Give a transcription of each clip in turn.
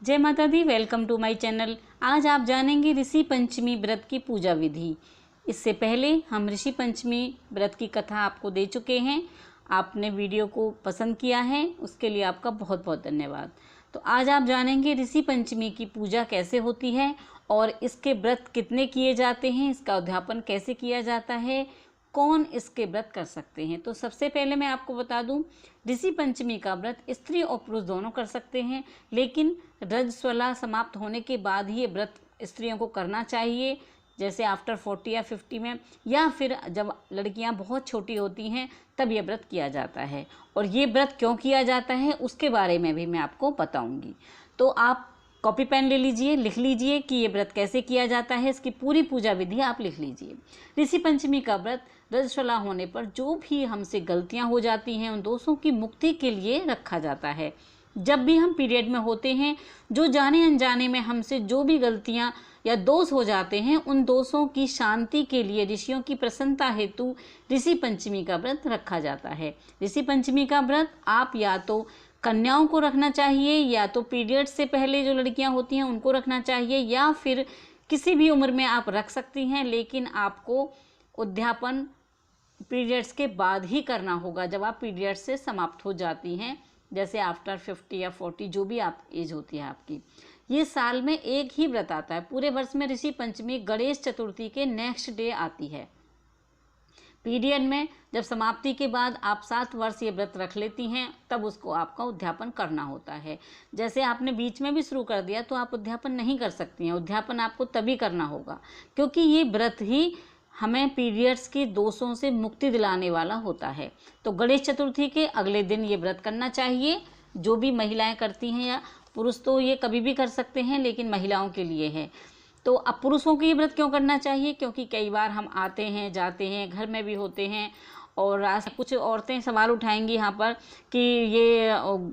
जय माता दी। Welcome to my channel. आज आप जानेंगे ऋषि पंचमी व्रत की पूजा विधि। इससे पहले हम ऋषि पंचमी व्रत की कथा आपको दे चुके हैं। आपने वीडियो को पसंद किया है, उसके लिए आपका बहुत बहुत धन्यवाद। तो आज आप जानेंगे ऋषि पंचमी की पूजा कैसे होती है और इसके व्रत कितने किए जाते हैं, इसका उद्यापन कैसे किया जाता है, कौन इसके व्रत कर सकते हैं। तो सबसे पहले मैं आपको बता दूं, ऋषि पंचमी का व्रत स्त्री और पुरुष दोनों कर सकते हैं, लेकिन रजस्वला समाप्त होने के बाद ही ये व्रत स्त्रियों को करना चाहिए, जैसे आफ्टर 40 या 50 में, या फिर जब लड़कियां बहुत छोटी होती हैं तब ये व्रत किया जाता है। और ये व्रत क्यों किया जाता है उसके बारे में भी मैं आपको बताऊंगी। तो आप कॉपी पेन ले लीजिए, लिख लीजिए कि ये व्रत कैसे किया जाता है, इसकी पूरी पूजा विधि आप लिख लीजिए। ऋषि पंचमी का व्रत रजस्वला होने पर जो भी हमसे गलतियां हो जाती हैं उन दोषों की मुक्ति के लिए रखा जाता है। जब भी हम पीरियड में होते हैं, जो जाने अनजाने में हमसे जो भी गलतियां या दोष हो जाते हैं, उन दोषों की शांति के लिए ऋषियों की प्रसन्नता हेतु ऋषि पंचमी का व्रत रखा जाता है। ऋषि पंचमी का व्रत आप या तो कन्याओं को रखना चाहिए, या तो पीरियड से पहले जो लड़कियां होती हैं उनको रखना चाहिए, या फिर किसी भी उम्र में आप रख सकती हैं, लेकिन आपको उद्यापन पीरियड्स के बाद ही करना होगा, जब आप पीरियड से समाप्त हो जाती हैं, जैसे आफ्टर 50 या 40 जो भी आप एज होती है आपकी। ये साल में एक ही व्रत आता है, पूरे वर्ष में ऋषि पंचमी गणेश चतुर्थी के नेक्स्ट डे आती है। पीरियड में जब समाप्ति के बाद आप 7 वर्ष ये व्रत रख लेती हैं, तब उसको आपका उद्यापन करना होता है। जैसे आपने बीच में भी शुरू कर दिया तो आप उद्यापन नहीं कर सकती हैं। उद्यापन आपको तभी करना होगा क्योंकि ये व्रत ही हमें पीरियड्स के दोषों से मुक्ति दिलाने वाला होता है। तो गणेश चतुर्थी के अगले दिन ये व्रत करना चाहिए, जो भी महिलाएं करती हैं, या पुरुष तो ये कभी भी कर सकते हैं, लेकिन महिलाओं के लिए है। तो अब पुरुषों को ये व्रत क्यों करना चाहिए? क्योंकि कई बार हम आते हैं, जाते हैं, घर में भी होते हैं, और कुछ औरतें सवाल उठाएंगी यहाँ पर कि ये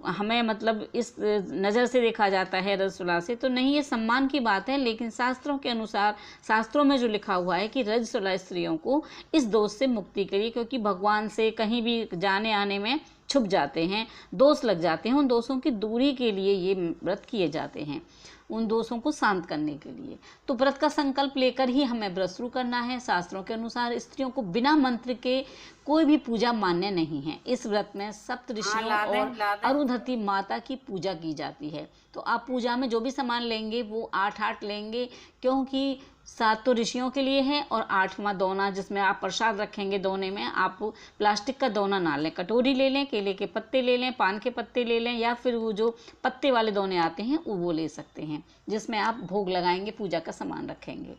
हमें मतलब इस नज़र से देखा जाता है रजस्वला से। तो नहीं, ये सम्मान की बात है, लेकिन शास्त्रों के अनुसार, शास्त्रों में जो लिखा हुआ है कि रजस्वला स्त्रियों को इस दोष से मुक्ति के लिए, क्योंकि भगवान से कहीं भी जाने आने में छुप जाते हैं, दोष लग जाते हैं, उन दोषों की दूरी के लिए ये व्रत किए जाते हैं, उन दोषों को शांत करने के लिए। तो व्रत का संकल्प लेकर ही हमें व्रत शुरू करना है। शास्त्रों के अनुसार स्त्रियों को बिना मंत्र के कोई भी पूजा मान्य नहीं है। इस व्रत में सप्त ऋषियों और अरुंधति माता की पूजा की जाती है। तो आप पूजा में जो भी सामान लेंगे वो 8 लेंगे, क्योंकि 7 तो ऋषियों के लिए है, और 8वां दोना जिसमें आप प्रसाद रखेंगे, दोने में आप प्लास्टिक का दोना ना लें, कटोरी ले लें, केले के पत्ते ले लें, पान के पत्ते ले लें, या फिर वो जो पत्ते वाले दोने आते हैं वो ले सकते हैं, जिसमें आप भोग लगाएंगे, पूजा का सामान रखेंगे।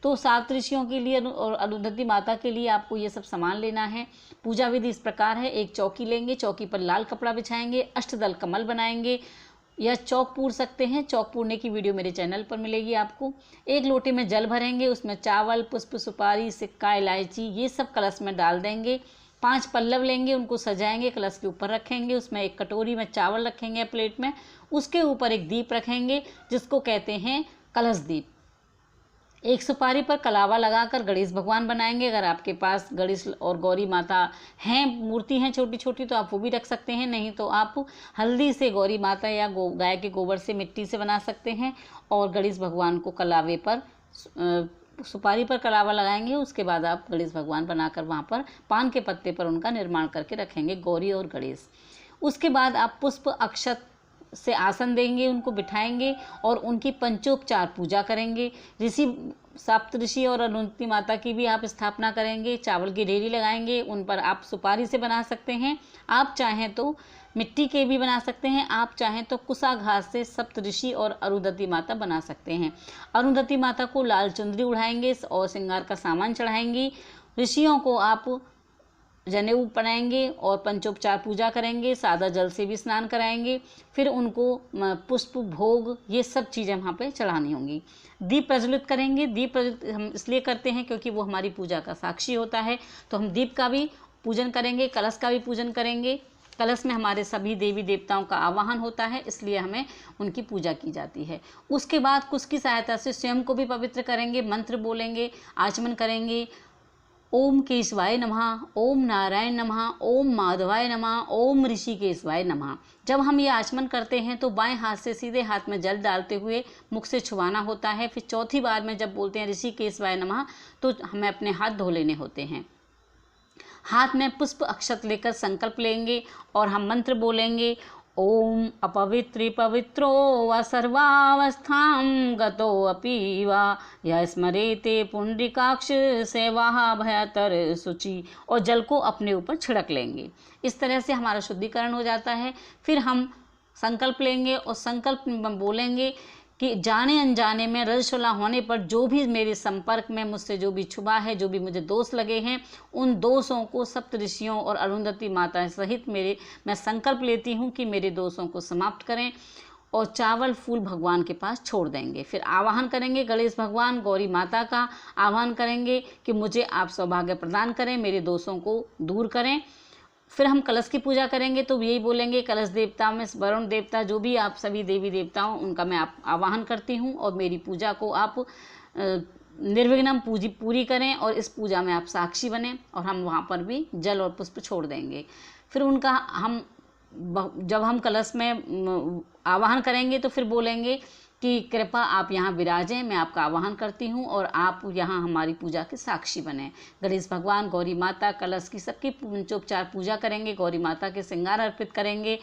तो 7 ऋषियों के लिए और अरुंधति माता के लिए आपको ये सब सामान लेना है। पूजा विधि इस प्रकार है: एक चौकी लेंगे, चौकी पर लाल कपड़ा बिछाएंगे, अष्टदल कमल बनाएंगे, या चौक पूर सकते हैं, चौक पूरने की वीडियो मेरे चैनल पर मिलेगी आपको। एक लोटे में जल भरेंगे, उसमें चावल, पुष्प, सुपारी, सिक्का, इलायची, ये सब कलश में डाल देंगे। 5 पल्लव लेंगे, उनको सजाएंगे, कलश के ऊपर रखेंगे, उसमें एक कटोरी में चावल रखेंगे प्लेट में, उसके ऊपर एक दीप रखेंगे जिसको कहते हैं कलश दीप। एक सुपारी पर कलावा लगाकर गणेश भगवान बनाएंगे। अगर आपके पास गणेश और गौरी माता हैं, मूर्ति हैं छोटी छोटी, तो आप वो भी रख सकते हैं, नहीं तो आप हल्दी से गौरी माता या गाय के गोबर से, मिट्टी से बना सकते हैं, और गणेश भगवान को कलावे पर, सुपारी पर कलावा लगाएंगे। उसके बाद आप गणेश भगवान बनाकर वहाँ पर पान के पत्ते पर उनका निर्माण करके रखेंगे, गौरी और गणेश। उसके बाद आप पुष्प अक्षत से आसन देंगे, उनको बिठाएंगे और उनकी पंचोपचार पूजा करेंगे। सप्त ऋषि और अरुंधति माता की भी आप स्थापना करेंगे। चावल की ढेरी लगाएंगे, उन पर आप सुपारी से बना सकते हैं, आप चाहें तो मिट्टी के भी बना सकते हैं, आप चाहें तो कुसा घास से सप्त ऋषि और अरुंधति माता बना सकते हैं। अरुंधति माता को लाल चुंदरी उड़ाएंगे और श्रृंगार का सामान चढ़ाएंगी। ऋषियों को आप जनेऊ बनाएंगे और पंचोपचार पूजा करेंगे, सादा जल से भी स्नान कराएंगे, फिर उनको पुष्प, भोग, ये सब चीज़ें वहाँ पे चढ़ानी होंगी। दीप प्रज्वलित करेंगे। दीप प्रज्वलित हम इसलिए करते हैं क्योंकि वो हमारी पूजा का साक्षी होता है, तो हम दीप का भी पूजन करेंगे, कलश का भी पूजन करेंगे। कलश में हमारे सभी देवी देवताओं का आवाहन होता है, इसलिए हमें उनकी पूजा की जाती है। उसके बाद कुश की सहायता से स्वयं को भी पवित्र करेंगे, मंत्र बोलेंगे, आचमन करेंगे, ओम केशवाय नमः, ओम नारायण नमः, ओम माधवाय नमः, ओम ऋषिकेशवाय नमः। जब हम ये आचमन करते हैं तो बाएं हाथ से सीधे हाथ में जल डालते हुए मुख से छुआना होता है। फिर चौथी बार में जब बोलते हैं ऋषिकेशवाय नमः तो हमें अपने हाथ धो लेने होते हैं। हाथ में पुष्प अक्षत लेकर संकल्प लेंगे और हम मंत्र बोलेंगे, ओम अपवित्री पवित्रो व सर्वावस्थां गतो अपि वा या स्मरेते पुंडरीकाक्ष सेवा भयतर शुचि, और जल को अपने ऊपर छिड़क लेंगे। इस तरह से हमारा शुद्धिकरण हो जाता है। फिर हम संकल्प लेंगे और संकल्प में बोलेंगे कि जाने अनजाने में रजस्वला होने पर जो भी मेरे संपर्क में मुझसे जो भी छुपा है, जो भी मुझे दोष लगे हैं, उन दोषों को सप्तऋषियों और अरुंधति माता सहित मैं संकल्प लेती हूँ कि मेरे दोषों को समाप्त करें, और चावल फूल भगवान के पास छोड़ देंगे। फिर आवाहन करेंगे गणेश भगवान गौरी माता का आवाहन करेंगे कि मुझे आप सौभाग्य प्रदान करें, मेरे दोषों को दूर करें। फिर हम कलश की पूजा करेंगे तो यही बोलेंगे, कलश देवता में वरुण देवता जो भी आप सभी देवी देवताओं उनका मैं आवाहन करती हूँ और मेरी पूजा को आप निर्विघ्नम पूरी करें और इस पूजा में आप साक्षी बने। और हम वहाँ पर भी जल और पुष्प छोड़ देंगे। फिर उनका जब हम कलश में आवाहन करेंगे तो फिर बोलेंगे कि कृपा आप यहाँ विराजें, मैं आपका आवाहन करती हूँ और आप यहाँ हमारी पूजा के साक्षी बने। गणेश भगवान गौरी माता कलश की सबकी पंचोपचार पूजा करेंगे, गौरी माता के श्रृंगार अर्पित करेंगे,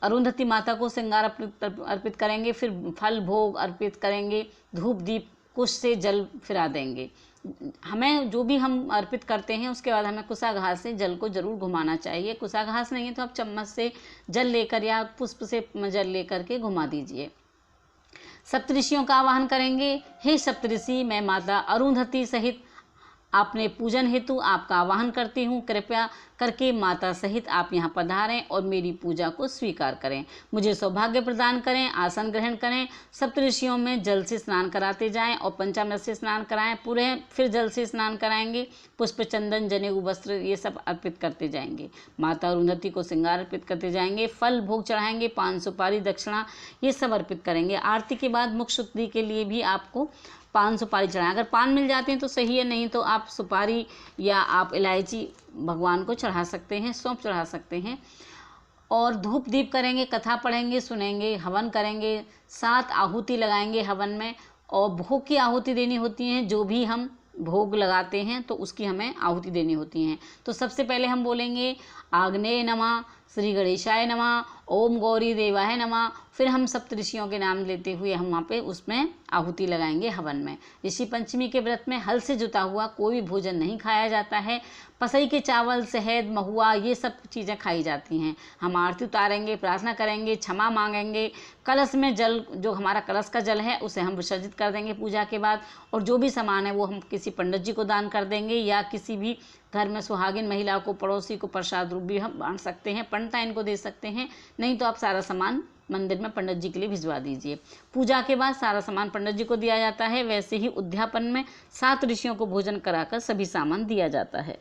अरुंधति माता को श्रृंगार अर्पित करेंगे, फिर फल भोग अर्पित करेंगे, धूप दीप कुश से जल फिरा देंगे। हमें जो भी हम अर्पित करते हैं उसके बाद हमें कुशाघास से जल को जरूर घुमाना चाहिए। कुशाघास नहीं है तो आप चम्मच से जल लेकर या पुष्प से जल लेकर के घुमा दीजिए। सप्तऋषियों का आवाहन करेंगे, हे सप्तऋषि, मैं माता अरुंधति सहित आपने पूजन हेतु आपका आवाहन करती हूँ, कृपया करके माता सहित आप यहाँ पधारें और मेरी पूजा को स्वीकार करें, मुझे सौभाग्य प्रदान करें, आसन ग्रहण करें। सप्तऋषियों में जल से स्नान कराते जाएं और पंचामृत से स्नान कराएं, पूरे फिर जल से स्नान कराएंगे, पुष्प चंदन जनेऊ वस्त्र ये सब अर्पित करते जाएंगे, माता अरुंधति को श्रृंगार अर्पित करते जाएंगे, फल भोग चढ़ाएंगे, पान सुपारी दक्षिणा ये सब अर्पित करेंगे। आरती के बाद मुख शुद्धि के लिए भी आपको पान सुपारी चढ़ाएं। अगर पान मिल जाते हैं तो सही है, नहीं तो आप सुपारी या आप इलायची भगवान को चढ़ा सकते हैं, सौंफ चढ़ा सकते हैं। और धूप दीप करेंगे, कथा पढ़ेंगे, सुनेंगे, हवन करेंगे, 7 आहुति लगाएंगे हवन में। और भोग की आहुति देनी होती है, जो भी हम भोग लगाते हैं तो उसकी हमें आहुति देनी होती हैं। तो सबसे पहले हम बोलेंगे आग्नेय नमः, श्री गणेशाय नमः, ओम गौरी देवाय नमः। फिर हम सप्तऋषियों के नाम लेते हुए हम वहाँ पे उसमें आहुति लगाएंगे हवन में। ऋषि पंचमी के व्रत में हल से जुता हुआ कोई भी भोजन नहीं खाया जाता है। पसई के चावल, शहद, महुआ ये सब चीज़ें खाई जाती हैं। हम आरती उतारेंगे, प्रार्थना करेंगे, क्षमा मांगेंगे। कलश में जल, जो हमारा कलश का जल है उसे हम विसर्जित कर देंगे पूजा के बाद, और जो भी सामान है वो हम किसी पंडित जी को दान कर देंगे या किसी भी घर में सुहागिन महिला को, पड़ोसी को प्रसाद रूप भी हम बांट सकते हैं, पंडिता इनको दे सकते हैं। नहीं तो आप सारा सामान मंदिर में पंडित जी के लिए भिजवा दीजिए। पूजा के बाद सारा सामान पंडित जी को दिया जाता है। वैसे ही उद्यापन में 7 ऋषियों को भोजन कराकर सभी सामान दिया जाता है।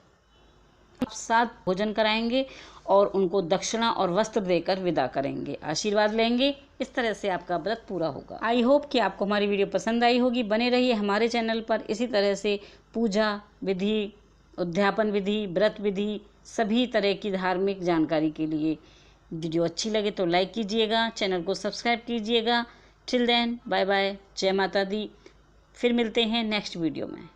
7 भोजन कराएंगे और उनको दक्षिणा और वस्त्र देकर विदा करेंगे, आशीर्वाद लेंगे। इस तरह से आपका व्रत पूरा होगा। आई होप कि आपको हमारी वीडियो पसंद आई होगी। बने रहिए हमारे चैनल पर। इसी तरह से पूजा विधि, उद्यापन विधि, व्रत विधि, सभी तरह की धार्मिक जानकारी के लिए वीडियो अच्छी लगे तो लाइक कीजिएगा, चैनल को सब्सक्राइब कीजिएगा। टिल देन बाय बाय, जय माता दी। फिर मिलते हैं नेक्स्ट वीडियो में।